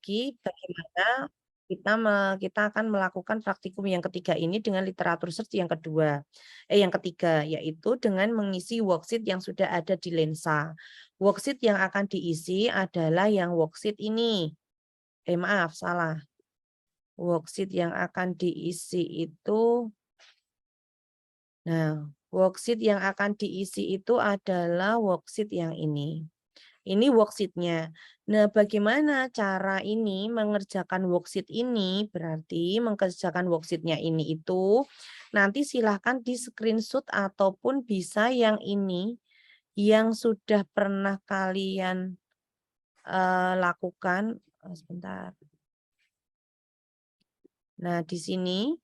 lagi bagaimana kita akan melakukan praktikum yang ketiga ini dengan literatur search yang yang ketiga, yaitu dengan mengisi worksheet yang sudah ada di lensa. Worksheet yang akan diisi adalah yang worksheet ini. Maaf, salah. Worksheet yang akan diisi itu, nah, worksheet yang akan diisi itu adalah worksheet yang ini. Ini worksheet-nya. Nah, bagaimana cara ini mengerjakan worksheet ini? Berarti mengerjakan worksheet-nya ini itu nanti silahkan di screenshot ataupun bisa yang ini yang sudah pernah kalian lakukan. Sebentar. Nah, di sini.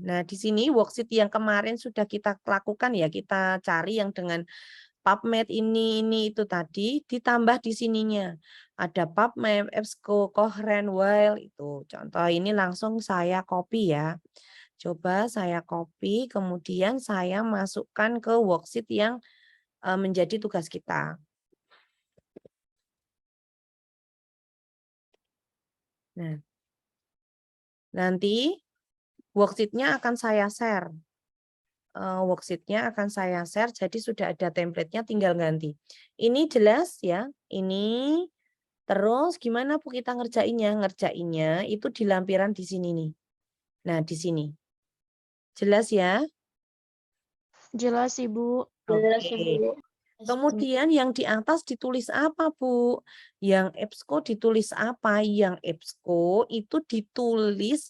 Nah, di sini worksheet yang kemarin sudah kita lakukan ya, kita cari yang dengan PubMed ini itu tadi, ditambah di sininya. Ada PubMed, EBSCO, Cochrane, Weil, itu. Contoh ini langsung saya copy ya. Coba saya copy, kemudian saya masukkan ke worksheet yang menjadi tugas kita. Nah, nanti worksheet-nya akan saya share. Worksheet-nya akan saya share, jadi sudah ada template-nya, tinggal ganti. Ini jelas ya, ini. Terus gimana Bu kita ngerjainnya? Ngerjainnya itu di lampiran di sini nih. Nah, di sini. Jelas ya? Jelas, Ibu. Oke. Kemudian yang di atas ditulis apa, Bu? Yang EBSCO ditulis apa? Yang EBSCO itu ditulis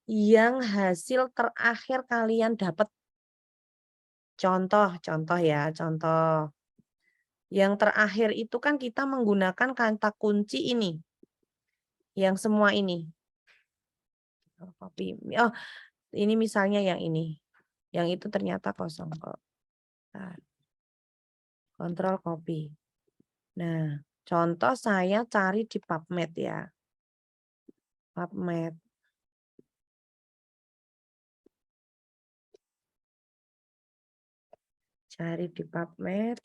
yang hasil terakhir kalian dapat. Contoh ya, contoh. Yang terakhir itu kan kita menggunakan kata kunci ini. Yang semua ini. Oh, ini misalnya yang ini. Yang itu ternyata kosong kok. Nah, kontrol copy. Nah, contoh saya cari di PubMed ya. PubMed. Cari di PubMed.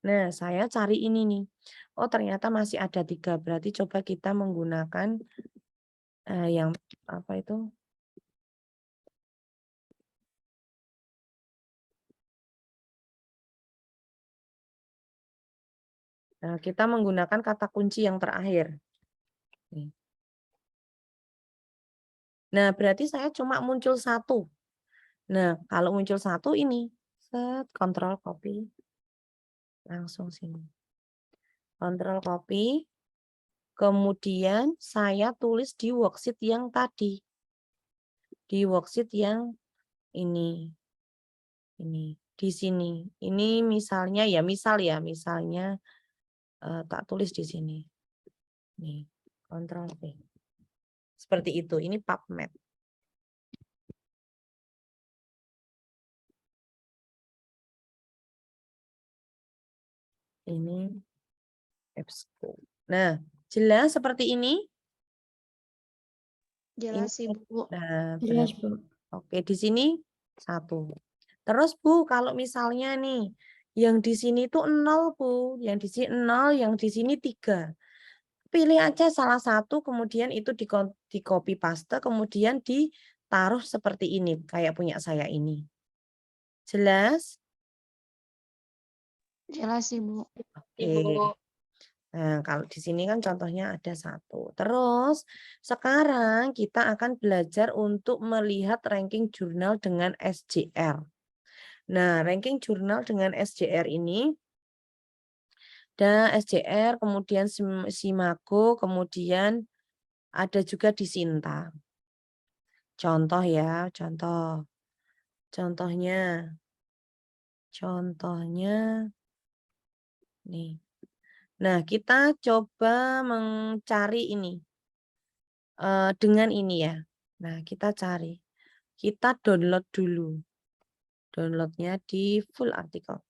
Nah, saya cari ini nih. Oh, ternyata masih ada 3. Berarti coba kita menggunakan yang apa itu? Nah, kita menggunakan kata kunci yang terakhir. Nah, berarti saya cuma muncul 1. Nah, kalau muncul 1 ini, set, kontrol copy. Langsung sini. Kontrol copy. Kemudian saya tulis di worksheet yang tadi. Di worksheet yang ini. Ini. Di sini. Ini misalnya ya, misalnya tak tulis di sini. Nih, kontrol V. Seperti itu. Ini PubMed. Ini EBSCO. Nah, jelas seperti ini? Jelas, Ibu. Nah, jelas, Bu. Oke, di sini 1. Terus Bu, kalau misalnya nih, yang di sini tuh 0 Bu, yang di sini 0, yang di sini 3. Pilih aja salah satu, kemudian itu di copy paste, kemudian ditaruh seperti ini, kayak punya saya ini. Jelas? Jelas, Ibu. Oke. Nah, kalau di sini kan contohnya ada 1. Terus, sekarang kita akan belajar untuk melihat ranking jurnal dengan SJR. Nah, ranking jurnal dengan SJR ini, ada SJR, kemudian Simago, kemudian ada juga di Sinta. Contoh ya, contoh. Contohnya nih. Nah, kita coba mencari ini. Dengan ini ya. Nah, kita cari. Kita download dulu. Downloadnya di full artikel.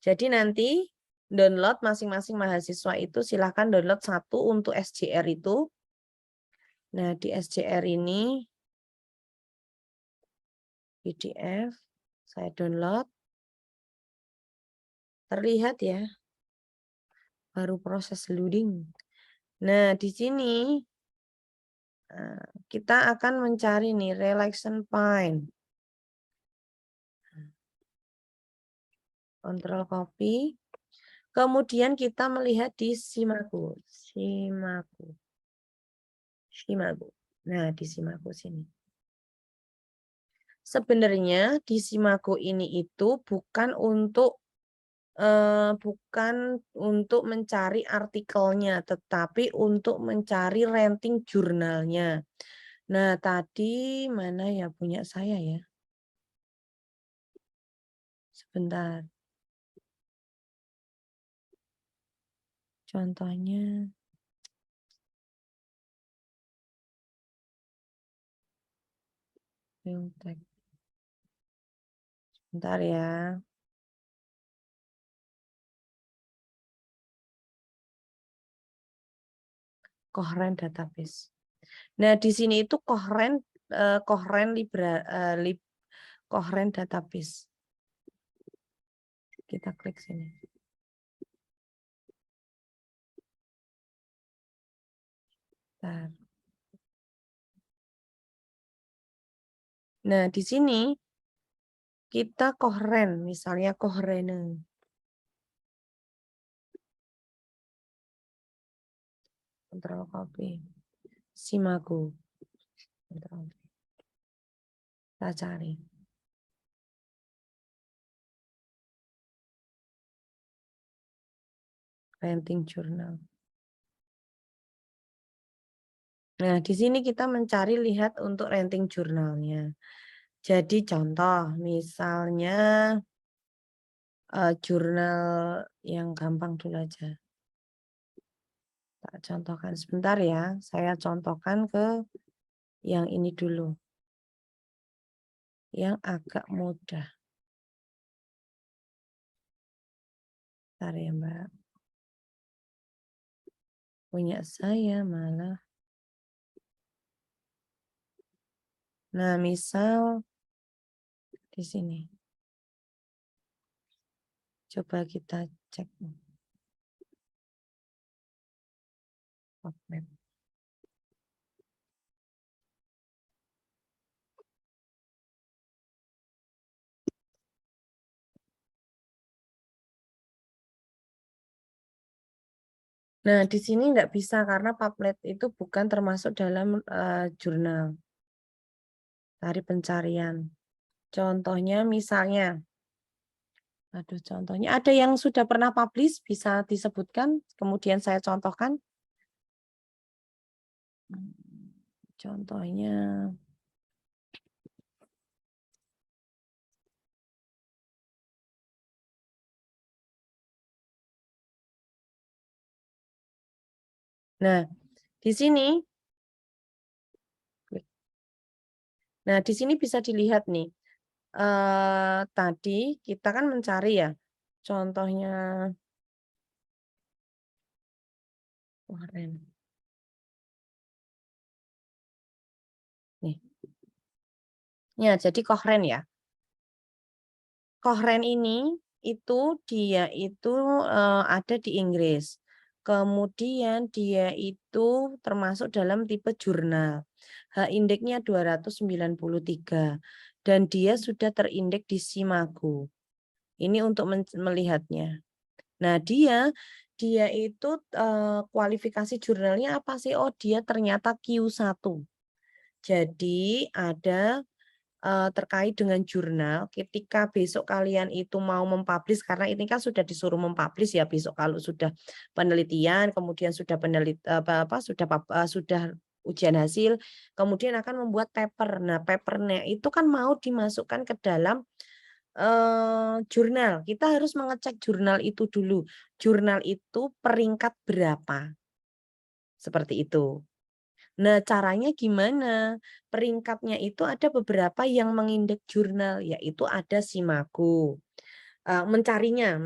Jadi nanti download masing-masing mahasiswa itu silahkan download 1 untuk SJR itu. Nah, di SJR ini PDF. Saya download. Terlihat ya, baru proses loading. Nah, di sini kita akan mencari nih relaxation point. Control copy. Kemudian kita melihat di Simaku. Nah, di Simaku sini. Sebenarnya di Simaku ini itu bukan untuk mencari artikelnya, tetapi untuk mencari ranting jurnalnya. Nah, tadi mana ya punya saya ya? Sebentar. Contohnya. Bentar ya. Coherent database. Nah, di sini itu coherent database. Kita klik sini. Bentar. Nah, di sini kita coherent, misalnya coherent. Control copy. Simaku. Kita cari. Ranting jurnal. Nah, di sini kita mencari lihat untuk ranting jurnalnya. Jadi contoh, misalnya jurnal yang gampang dulu aja. Tak contohkan sebentar ya, saya contohkan ke yang ini dulu. Yang agak mudah. Bentar ya, Mbak. Punya saya malah. Nah, misal di sini. Coba kita cek. PubMed. Nah, di sini nggak bisa karena PubMed itu bukan termasuk dalam jurnal. Dari pencarian. Contohnya misalnya, contohnya ada yang sudah pernah publish bisa disebutkan, kemudian saya contohkan. Contohnya, nah di sini, bisa dilihat nih. Tadi kita kan mencari ya, contohnya kemarin. Nih. Ya, jadi Cochrane ya. Cochrane ini dia itu ada di Inggris. Kemudian dia itu termasuk dalam tipe jurnal. H-indeksnya 293 dan dia sudah terindeks di Simago. Ini untuk melihatnya. Nah, dia itu kualifikasi jurnalnya apa sih? Oh, dia ternyata Q1. Jadi ada terkait dengan jurnal, ketika besok kalian itu mau mempublish, karena ini kan sudah disuruh mempublish ya besok kalau sudah penelitian, kemudian sudah sudah ujian hasil, kemudian akan membuat paper. Nah, papernya itu kan mau dimasukkan ke dalam jurnal. Kita harus mengecek jurnal itu dulu. Jurnal itu peringkat berapa? Seperti itu. Nah, caranya gimana? Peringkatnya itu ada beberapa yang mengindeks jurnal, yaitu ada Simago. Mencarinya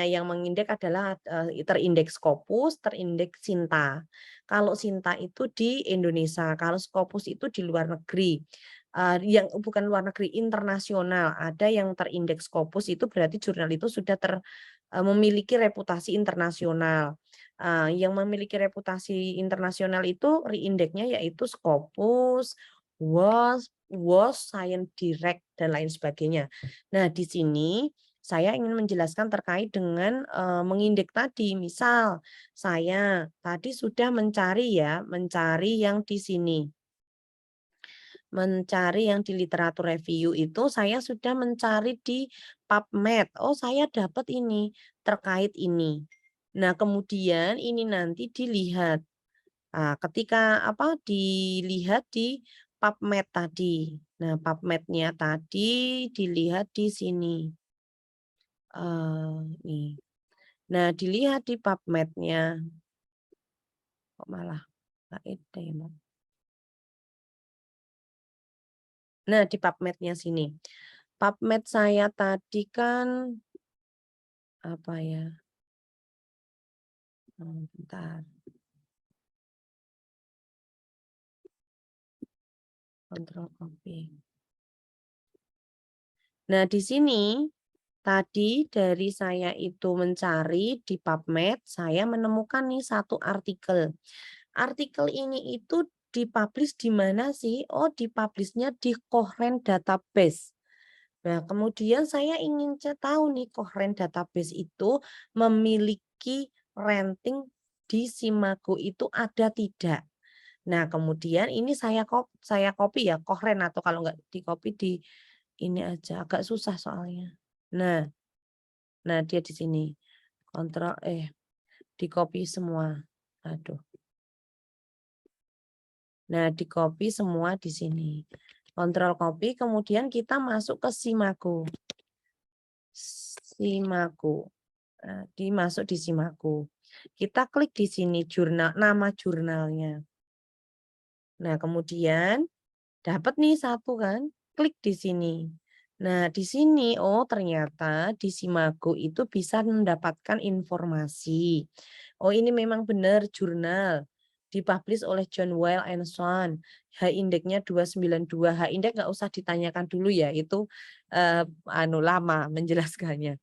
yang mengindeks adalah terindeks Scopus, terindeks Sinta. Kalau Sinta itu di Indonesia, kalau Scopus itu di luar negeri. yang bukan luar negeri, internasional. Ada yang terindeks Scopus itu berarti jurnal itu sudah memiliki reputasi internasional. Yang memiliki reputasi internasional itu reindeksnya yaitu Scopus, WOS, Science Direct, dan lain sebagainya. Nah, di sini saya ingin menjelaskan terkait dengan mengindeks tadi. Misal, saya tadi sudah mencari yang di sini. Mencari yang di literatur review itu saya sudah mencari di PubMed. Oh, saya dapat ini terkait ini. Nah, kemudian ini nanti dilihat. Ketika dilihat di PubMed tadi. Nah, PubMed-nya tadi dilihat di sini. Nih. Nah, dilihat di PubMed-nya. Kok malah nggak ada ya, Mbak? Nah, di PubMed-nya sini. PubMed saya tadi kan apa ya? Bentar. Kontrol copy. Nah, di sini tadi dari saya itu mencari di PubMed, saya menemukan nih satu artikel. Artikel ini itu dipublish di mana sih? Oh, dipublishnya di Cochrane Database. Nah, kemudian saya ingin tahu nih Cochrane Database itu memiliki ranting di Simago itu ada tidak? Nah, kemudian ini saya copy ya Cochrane, atau kalau nggak di-copy di ini aja, agak susah soalnya. Nah, dia di sini. Di-copy semua. Aduh. Nah, di-copy semua di sini. Kontrol copy, kemudian kita masuk ke Simago. Dimasuk di Simago. Kita klik di sini nama jurnalnya. Nah, kemudian dapat nih satu kan, klik di sini. Nah, di sini ternyata di Simago itu bisa mendapatkan informasi. Oh, ini memang benar jurnal dipublish oleh John Weil and Son. H-indeknya 292. H-indek nggak usah ditanyakan dulu ya, itu lama menjelaskannya.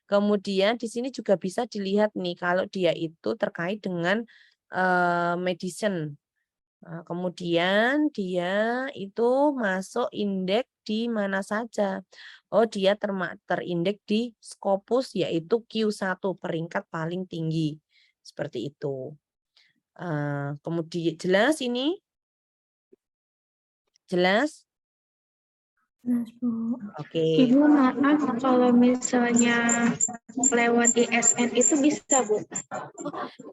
Kemudian di sini juga bisa dilihat nih kalau dia itu terkait dengan medicine. Kemudian dia itu masuk indeks di mana saja. Oh, dia terindeks di Scopus yaitu Q1, peringkat paling tinggi. Seperti itu. Kemudian jelas ini? Jelas? Jelas, Bu. Oke. Ibu, maaf kalau misalnya lewat ISN itu bisa, Bu?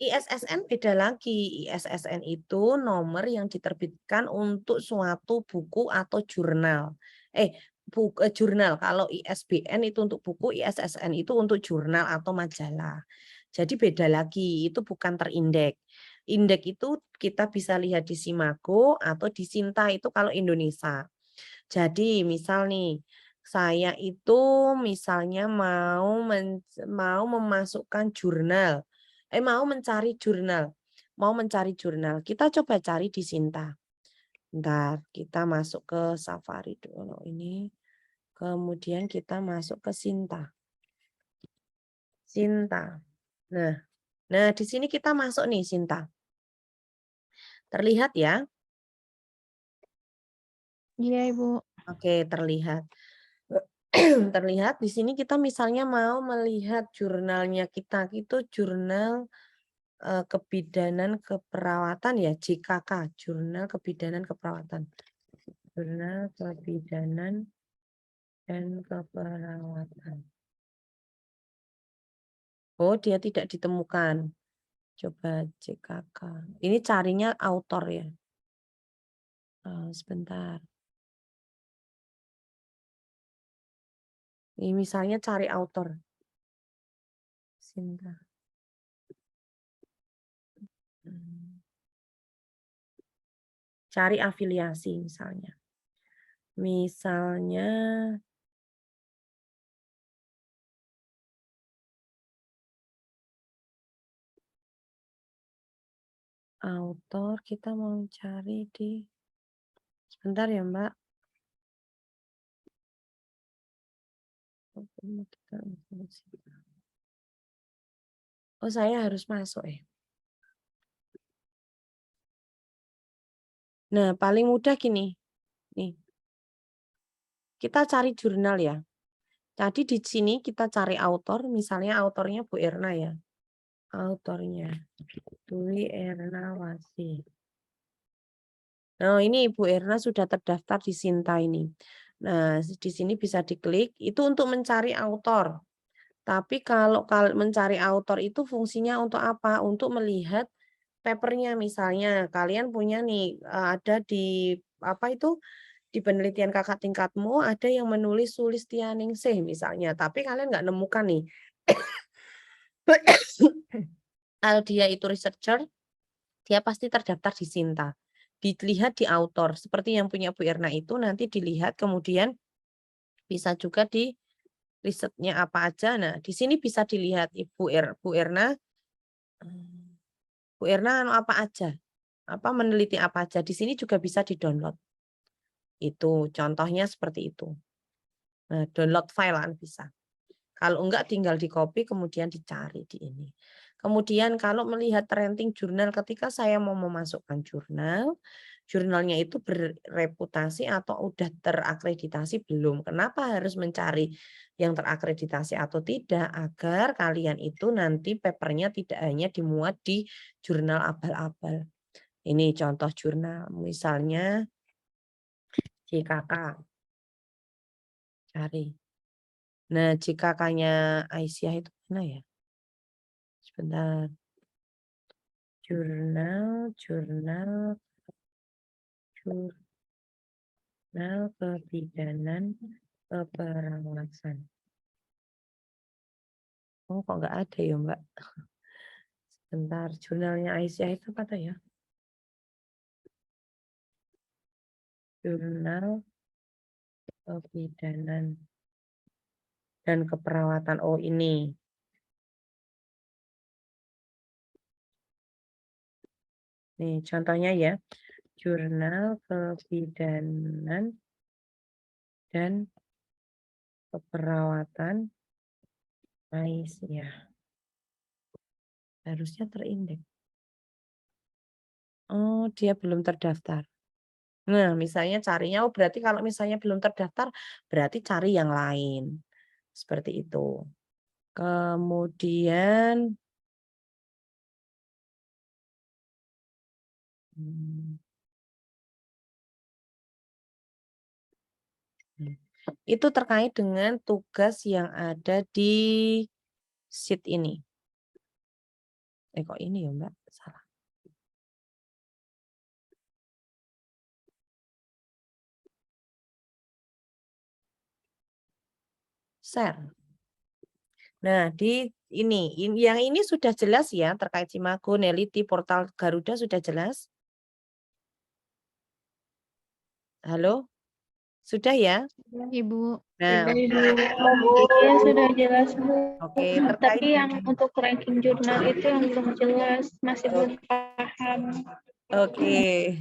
ISSN beda lagi. ISSN itu nomor yang diterbitkan untuk suatu buku atau jurnal. Jurnal. Kalau ISBN itu untuk buku, ISSN itu untuk jurnal atau majalah. Jadi beda lagi, itu bukan terindeks. Indeks itu kita bisa lihat di Simago atau di Sinta itu kalau Indonesia. Jadi misal nih, saya itu misalnya mau memasukkan jurnal, mau mencari jurnal, kita coba cari di Sinta. Bentar, kita masuk ke Safari dulu ini, kemudian kita masuk ke Sinta. Nah, di sini kita masuk nih Sinta. Terlihat ya? Iya, Ibu. Oke, terlihat. Terlihat di sini kita misalnya mau melihat jurnalnya kita, itu jurnal kebidanan keperawatan ya, JKK, jurnal kebidanan keperawatan. Jurnal kebidanan dan keperawatan. Oh, dia tidak ditemukan. Coba JKK. Ini carinya autor ya. Sebentar. Ini misalnya cari autor. Sinta. Cari afiliasi misalnya. Misalnya autor, kita mau cari di sebentar ya, Mbak. Oh, saya harus masuk ya. Nah, paling mudah gini. Nih. Kita cari jurnal ya. Jadi di sini kita cari autor, misalnya autornya Bu Erna ya. Autornya Dwi Ernawati. Nah, ini Bu Erna sudah terdaftar di Sinta ini. Nah, di sini bisa diklik, itu untuk mencari autor. Tapi kalau mencari autor itu fungsinya untuk apa? Untuk melihat papernya misalnya. Kalian punya nih, ada di apa itu? Di penelitian kakak tingkatmu ada yang menulis Sulistianingsih misalnya, tapi kalian nggak nemukan nih. Kalau dia itu researcher, dia pasti terdaftar di Sinta. Dilihat di autor, seperti yang punya Bu Erna itu nanti dilihat kemudian bisa juga di risetnya apa aja. Nah, di sini bisa dilihat Bu Erna apa aja, apa meneliti apa aja. Di sini juga bisa di-download. Itu contohnya seperti itu. Nah, download file kan bisa. Kalau enggak tinggal di-copy kemudian dicari di ini. Kemudian kalau melihat ranting jurnal ketika saya mau memasukkan jurnal, jurnalnya itu berreputasi atau udah terakreditasi belum. Kenapa harus mencari yang terakreditasi atau tidak? Agar kalian itu nanti papernya tidak hanya dimuat di jurnal abal-abal. Ini contoh jurnal, misalnya JKK. Cari. Nah, JKK-nya Aisyah itu mana ya? Sebentar. Jurnal kebidanan keperawatan. Oh, kok nggak ada ya, Mbak? Sebentar, jurnalnya Aisyah itu apa ya? Jurnal kebidanan dan keperawatan. Oh, ini. Nih, contohnya ya. Jurnal kebidanan dan keperawatan Aisyah. Harusnya terindeks. Oh, dia belum terdaftar. Nah, misalnya carinya, oh berarti kalau misalnya belum terdaftar, berarti cari yang lain. Seperti itu. Kemudian, itu terkait dengan tugas yang ada di sheet ini. Kok ini ya Mbak? Salah. Share. Nah, di ini, yang ini sudah jelas ya, terkait Simago, Neliti, portal Garuda sudah jelas? Halo? Sudah ya? Ibu. Nah, Iya sudah jelas Bu. oke, terkait Tapi yang untuk ranking jurnal itu yang belum jelas, masih belum paham. Oke.